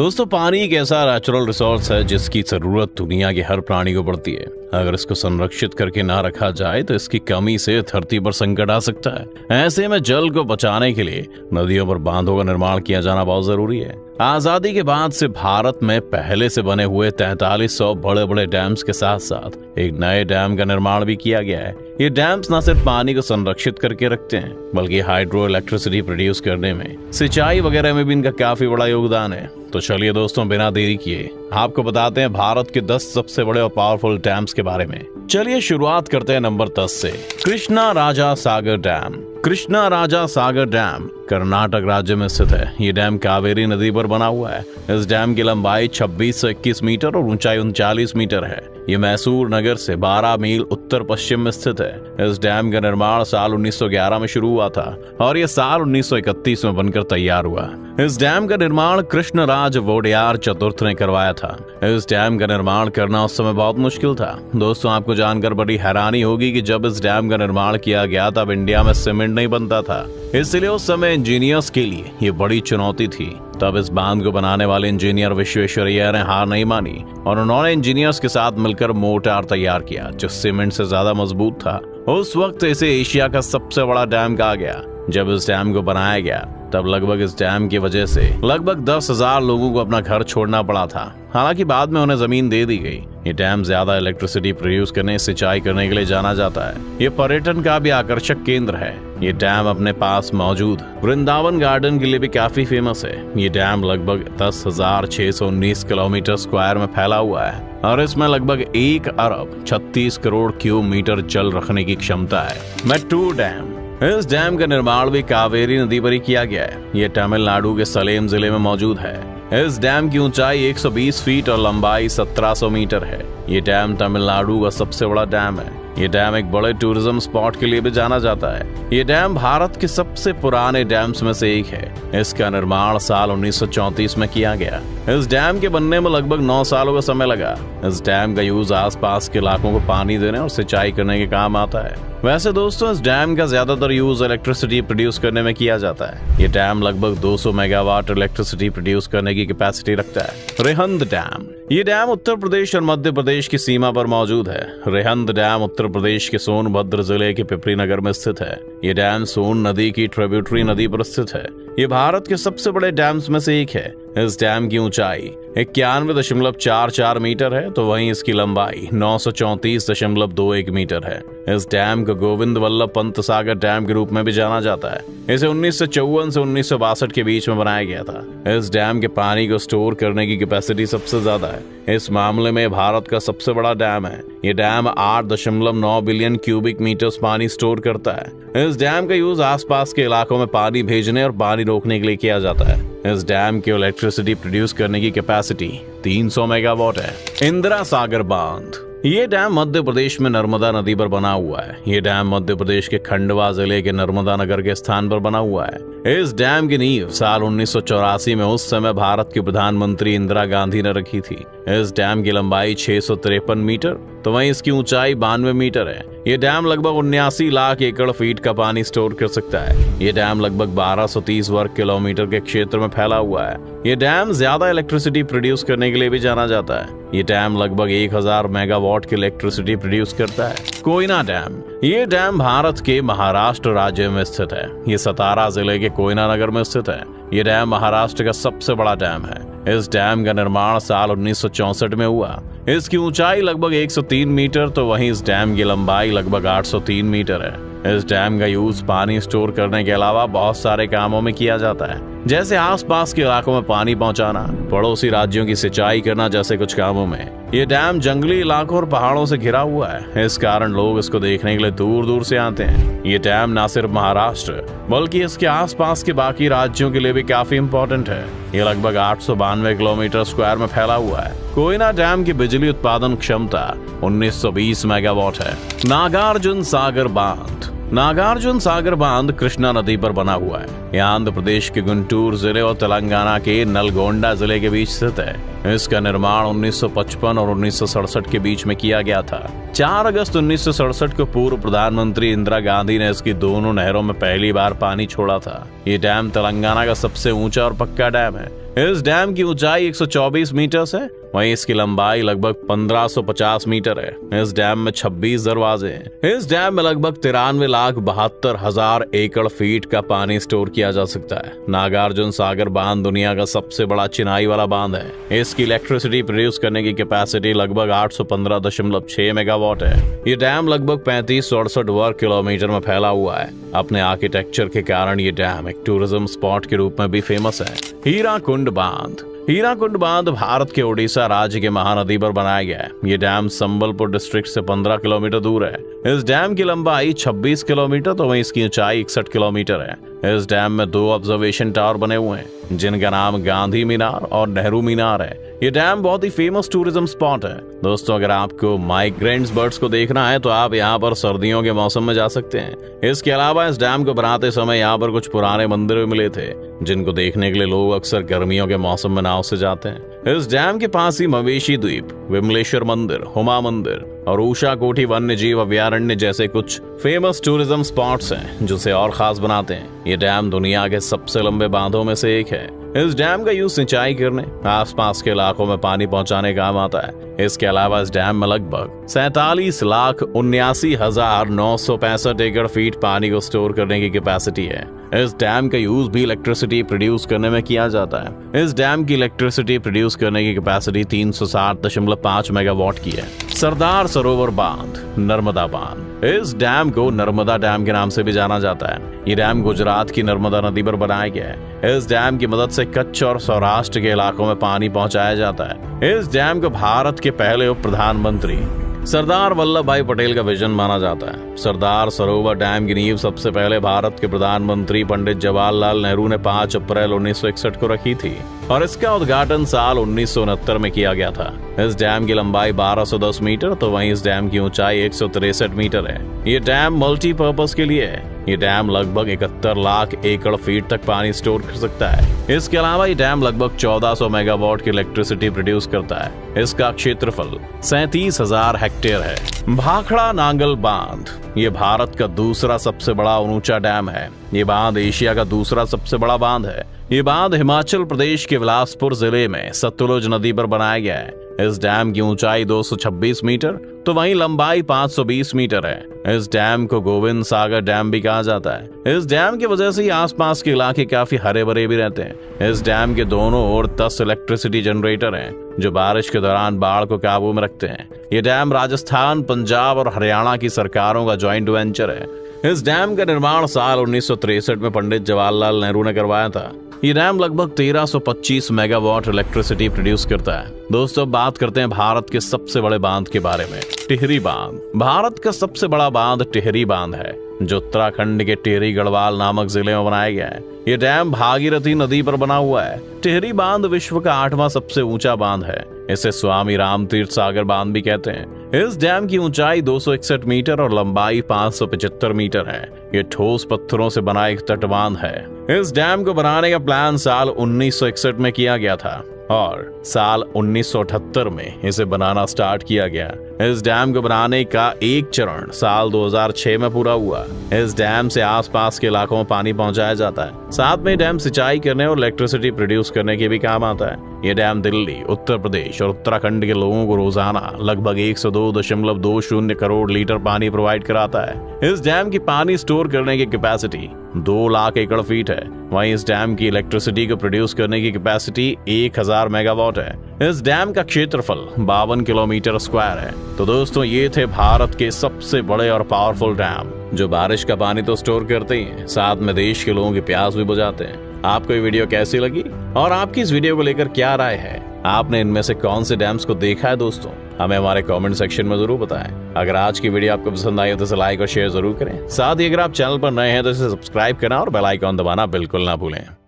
दोस्तों, पानी एक ऐसा नेचुरल रिसोर्स है जिसकी जरूरत दुनिया के हर प्राणी को पड़ती है। अगर इसको संरक्षित करके ना रखा जाए तो इसकी कमी से धरती पर संकट आ सकता है। ऐसे में जल को बचाने के लिए नदियों पर बांधों का निर्माण किया जाना बहुत जरूरी है। आजादी के बाद से भारत में पहले से बने हुए 4300 बड़े बड़े डैम्स के साथ साथ एक नए डैम का निर्माण भी किया गया है। ये डैम्स न सिर्फ पानी को संरक्षित करके रखते हैं बल्कि हाइड्रो इलेक्ट्रिसिटी प्रोड्यूस करने में, सिंचाई वगैरह में भी इनका काफी बड़ा योगदान है। तो चलिए दोस्तों, बिना देरी किए आपको बताते हैं भारत के 10 सबसे बड़े और पावरफुल डैम्स के बारे में। चलिए शुरुआत करते हैं नंबर 10 से। कृष्णा राजा सागर डैम। कृष्णा राजा सागर डैम कर्नाटक राज्य में स्थित है। ये डैम कावेरी नदी पर बना हुआ है। इस डैम की लंबाई 26 से 21 मीटर और ऊंचाई 39 मीटर है। ये मैसूर नगर से 12 मील उत्तर पश्चिम में स्थित है। इस डैम का निर्माण साल 1911 में शुरू हुआ था और ये साल 1931 में बनकर तैयार हुआ। इस डैम का निर्माण कृष्णराज वोडेयार चतुर्थ ने करवाया था। इस डैम का निर्माण करना उस समय बहुत मुश्किल था। दोस्तों, आपको जानकर बड़ी हैरानी होगी कि जब इस डैम का निर्माण किया गया तब इंडिया में सीमेंट नहीं बनता था, इसलिए उस समय इंजीनियर्स के लिए ये बड़ी चुनौती थी। तब इस बांध को बनाने वाले इंजीनियर विश्वेश्वरैया ने हार नहीं मानी और उन्होंने इंजीनियर्स के साथ मिलकर मोर्टार तैयार किया जो सीमेंट से ज्यादा मजबूत था। उस वक्त इसे एशिया का सबसे बड़ा डैम कहा गया। जब इस डैम को बनाया गया तब लगभग इस डैम की वजह से लगभग 10,000 लोगों को अपना घर छोड़ना पड़ा था। हालांकि बाद में उन्हें जमीन दे दी गई। ये डैम ज्यादा इलेक्ट्रिसिटी प्रोड्यूस करने, सिंचाई करने के लिए जाना जाता है। ये पर्यटन का भी आकर्षक केंद्र है। ये डैम अपने पास मौजूद वृंदावन गार्डन के लिए भी काफी फेमस है। ये डैम लगभग 10,619 किलोमीटर स्क्वायर में फैला हुआ है और इसमें लगभग 1 अरब 36 करोड़ क्यूब मीटर जल रखने की क्षमता है। मैट्टूर डैम। इस डैम का निर्माण भी कावेरी नदी पर ही किया गया है। ये तमिलनाडु के सलेम जिले में मौजूद है। इस डैम की ऊंचाई 120 फीट और लंबाई 1700 मीटर है। ये डैम तमिलनाडु का सबसे बड़ा डैम है। ये डैम एक बड़े टूरिज्म स्पॉट के लिए भी जाना जाता है। ये डैम भारत के सबसे पुराने डैम्स में से एक है। इसका निर्माण साल 1934 में किया गया। इस डैम के बनने में लगभग 9 सालों का समय लगा। इस डैम का यूज आसपास के इलाकों को पानी देने और सिंचाई करने के काम आता है। वैसे दोस्तों, इस डैम का ज्यादातर यूज इलेक्ट्रिसिटी प्रोड्यूस करने में किया जाता है। ये डैम लगभग 200 मेगावाट इलेक्ट्रिसिटी प्रोड्यूस करने की कैपेसिटी रखता है। रिहंद डैम। ये डैम उत्तर प्रदेश और मध्य प्रदेश की सीमा पर मौजूद है। रिहंद डैम उत्तर प्रदेश के सोनभद्र जिले के पिपरी नगर में स्थित है। ये डैम सोन नदी की ट्रिब्यूटरी नदी पर स्थित है। ये भारत के सबसे बड़े डैम्स में से एक है। इस डैम की ऊंचाई 91.44 मीटर है तो वहीं इसकी लंबाई 934.21 मीटर है। इस डैम को गोविंद वल्लभ पंत सागर डैम के रूप में भी जाना जाता है। इसे 1954 से 1962 के बीच में बनाया गया था। इस डैम के पानी को स्टोर करने की कैपेसिटी सबसे ज्यादा है। इस मामले में भारत का सबसे बड़ा डैम है। ये डैम 8.9 बिलियन क्यूबिक मीटर्स पानी स्टोर करता है। इस डैम का यूज आसपास के इलाकों में पानी भेजने और पानी रोकने के लिए किया जाता है। इस डैम की इलेक्ट्रिसिटी प्रोड्यूस करने की कैपेसिटी 300 मेगावाट है। इंदिरा सागर बांध। ये डैम मध्य प्रदेश में नर्मदा नदी पर बना हुआ है। ये डैम मध्य प्रदेश के खंडवा जिले के नर्मदा नगर के स्थान पर बना हुआ है। इस डैम की नींव साल 1984 में उस समय भारत के प्रधानमंत्री इंदिरा गांधी ने रखी थी। इस डैम की लंबाई 653 मीटर तो वहीं इसकी ऊंचाई 92 मीटर है। ये डैम लगभग 79 लाख एकड़ फीट का पानी स्टोर कर सकता है। ये डैम लगभग 1230 वर्ग किलोमीटर के क्षेत्र में फैला हुआ है। ये डैम ज्यादा इलेक्ट्रिसिटी प्रोड्यूस करने के लिए भी जाना जाता है। ये डैम लगभग 1000 मेगावाट की इलेक्ट्रिसिटी प्रोड्यूस करता है। कोयना डैम। ये डैम भारत के महाराष्ट्र राज्य में स्थित है। ये सतारा जिले के कोयना नगर में स्थित है। ये डैम महाराष्ट्र का सबसे बड़ा डैम है। इस डैम का निर्माण साल 1964 में हुआ। इसकी ऊंचाई लगभग 103 मीटर तो वहीं इस डैम की लंबाई लगभग 803 मीटर है। इस डैम का यूज पानी स्टोर करने के अलावा बहुत सारे कामों में किया जाता है, जैसे आसपास के इलाकों में पानी पहुंचाना, पड़ोसी राज्यों की सिंचाई करना जैसे कुछ कामों में। ये डैम जंगली इलाकों और पहाड़ों से घिरा हुआ है। इस कारण लोग इसको देखने के लिए दूर दूर से आते हैं। ये डैम न सिर्फ महाराष्ट्र बल्कि इसके आसपास के बाकी राज्यों के लिए भी काफी इम्पोर्टेंट है। ये लगभग 892 किलोमीटर स्क्वायर में फैला हुआ है। कोयना डैम की बिजली उत्पादन क्षमता 1920 मेगावाट है। नागार्जुन सागर बांध। नागार्जुन सागर बांध कृष्णा नदी पर बना हुआ है। यह आंध्र प्रदेश के गुंटूर जिले और तेलंगाना के नलगोंडा जिले के बीच स्थित है। इसका निर्माण 1955 और 1967 के बीच में किया गया था। 4 अगस्त 1967 को पूर्व प्रधानमंत्री इंदिरा गांधी ने इसकी दोनों नहरों में पहली बार पानी छोड़ा था। ये डैम तेलंगाना का सबसे ऊंचा और पक्का डैम है। इस डैम की ऊंचाई 124 मीटर है, वहीं इसकी लंबाई लगभग 1550 मीटर है। इस डैम में 26 दरवाजे हैं। इस डैम में लगभग 93,72,000 एकड़ फीट का पानी स्टोर किया जा सकता है। नागार्जुन सागर बांध दुनिया का सबसे बड़ा चिनाई वाला बांध है। इसकी इलेक्ट्रिसिटी प्रोड्यूस करने की कैपेसिटी लगभग 815.6 मेगावाट है। ये डैम लगभग 3568 वर्ग किलोमीटर में फैला हुआ है। अपने आर्किटेक्चर के कारण ये डैम एक टूरिज्म स्पॉट के रूप में भी फेमस है। हीराकुंड बांध। हीराकुंड बांध भारत के उड़ीसा राज्य के महानदी पर बनाया गया है। ये डैम संबलपुर डिस्ट्रिक्ट से 15 किलोमीटर दूर है। इस डैम की लंबाई 26 किलोमीटर तो वहीं इसकी ऊंचाई 61 किलोमीटर है। इस डैम में 2 ऑब्जर्वेशन टावर बने हुए हैं, जिनका नाम गांधी मीनार और नेहरू मीनार है। ये डैम बहुत ही फेमस टूरिज्म स्पॉट है। दोस्तों, अगर आपको माइग्रेंट्स बर्ड्स को देखना है तो आप यहाँ पर सर्दियों के मौसम में जा सकते हैं। इसके अलावा इस डैम को बनाते समय यहाँ पर कुछ पुराने मंदिर भी मिले थे, जिनको देखने के लिए लोग अक्सर गर्मियों के मौसम में नाव से जाते हैं। इस डैम के पास ही मवेशी द्वीप, विमलेश्वर मंदिर, हुमा मंदिर और ऊषा कोठी वन्य जीव अभयारण्य जैसे कुछ फेमस टूरिज्म स्पॉट्स हैं, जिसे और खास बनाते हैं। ये डैम दुनिया के सबसे लंबे बांधों में से एक है। इस डैम का यूज सिंचाई करने, आसपास के इलाकों में पानी पहुंचाने काम आता है। इसके अलावा इस डैम में लगभग 47,79,965 एकड़ फीट पानी को स्टोर करने की कैपेसिटी है। इस डैम का यूज भी इलेक्ट्रिसिटी प्रोड्यूस करने में किया जाता है। इस डैम की इलेक्ट्रिसिटी प्रोड्यूस करने की कैपेसिटी 360.5 मेगावाट की है। सरदार सरोवर बांध, नर्मदा बांध। इस डैम को नर्मदा डैम के नाम से भी जाना जाता है। ये डैम गुजरात की नर्मदा नदी पर बनाया गया है। इस डैम की मदद से कच्छ और सौराष्ट्र के इलाकों में पानी पहुंचाया जाता है। इस डैम को भारत के पहले उप प्रधानमंत्री सरदार वल्लभ भाई पटेल का विजन माना जाता है। सरदार सरोवर डैम की नींव सबसे पहले भारत के प्रधानमंत्री पंडित जवाहरलाल नेहरू ने 5 अप्रैल 1961 को रखी थी और इसका उद्घाटन साल 1969 में किया गया था। इस डैम की लंबाई 1210 मीटर तो वहीं इस डैम की ऊंचाई 163 मीटर है। ये डैम मल्टीपर्पज के लिए है। ये डैम लगभग 71 लाख एकड़ फीट तक पानी स्टोर कर सकता है। इसके अलावा ये डैम लगभग 1400 मेगावाट की इलेक्ट्रिसिटी प्रोड्यूस करता है। इसका क्षेत्रफल 37,000 हेक्टेयर है। भाखड़ा नांगल बांध। ये भारत का दूसरा सबसे बड़ा और ऊंचा डैम है। ये बांध एशिया का दूसरा सबसे बड़ा बांध है। ये बांध हिमाचल प्रदेश के बिलासपुर जिले में सतलुज नदी पर बनाया गया है। इस डैम की ऊंचाई 226 मीटर तो वहीं लंबाई 520 मीटर है। इस डैम को गोविंद सागर डैम भी कहा जाता है। इस डैम की वजह से आसपास के इलाके काफी हरे भरे भी रहते हैं। इस डैम के दोनों ओर 10 इलेक्ट्रिसिटी जनरेटर हैं, जो बारिश के दौरान बाढ़ को काबू में रखते हैं। ये डैम राजस्थान, पंजाब और हरियाणा की सरकारों का ज्वाइंट वेंचर है। इस डैम का निर्माण साल 1963 में पंडित जवाहरलाल नेहरू ने करवाया था। ये डैम लगभग 1325 मेगावाट इलेक्ट्रिसिटी प्रोड्यूस करता है। दोस्तों, बात करते हैं भारत के सबसे बड़े बांध के बारे में। टिहरी बांध। भारत का सबसे बड़ा बांध टिहरी बांध है, जो उत्तराखंड के टिहरी गढ़वाल नामक जिले में बनाया गया है। ये डैम भागीरथी नदी पर बना हुआ है। टिहरी बांध विश्व का 8वां सबसे ऊंचा बांध है। इसे स्वामी रामतीर्थ सागर बांध भी कहते हैं। इस डैम की ऊंचाई 261 मीटर और लंबाई 575 मीटर है। ये ठोस पत्थरों से बना एक तटबांध है। इस डैम को बनाने का प्लान साल 1961 में किया गया था और साल 1978 में इसे बनाना स्टार्ट किया गया। इस डैम को बनाने का एक चरण साल 2006 में पूरा हुआ। इस डैम से आसपास के इलाकों में पानी पहुंचाया जाता है। साथ में डैम सिंचाई करने और इलेक्ट्रिसिटी प्रोड्यूस करने के भी काम आता है। ये डैम दिल्ली, उत्तर प्रदेश और उत्तराखंड के लोगों को रोजाना लगभग 102.20 करोड़ लीटर पानी प्रोवाइड कराता है। इस डैम की पानी स्टोर करने की कैपेसिटी 2 लाख एकड़ फीट है। वहीं इस डैम की इलेक्ट्रिसिटी को प्रोड्यूस करने की कैपेसिटी 1000 मेगावाट है। इस डैम का क्षेत्रफल 52 किलोमीटर स्क्वायर है। तो दोस्तों, ये थे भारत के सबसे बड़े और पावरफुल डैम, जो बारिश का पानी तो स्टोर करते ही हैं, साथ में देश के लोगों की प्यास भी बुझाते हैं। आपको ये वीडियो कैसी लगी और आपकी इस वीडियो को लेकर क्या राय है? आपने इनमें से कौन से डैम्स को देखा है? दोस्तों, हमें हमारे कमेंट सेक्शन में जरूर बताएं। अगर आज की वीडियो आपको पसंद आई हो तो इसे लाइक और शेयर जरूर करें। साथ ही अगर आप चैनल पर नए हैं तो इसे सब्सक्राइब करना और बेल आइकॉन दबाना बिल्कुल ना भूलें।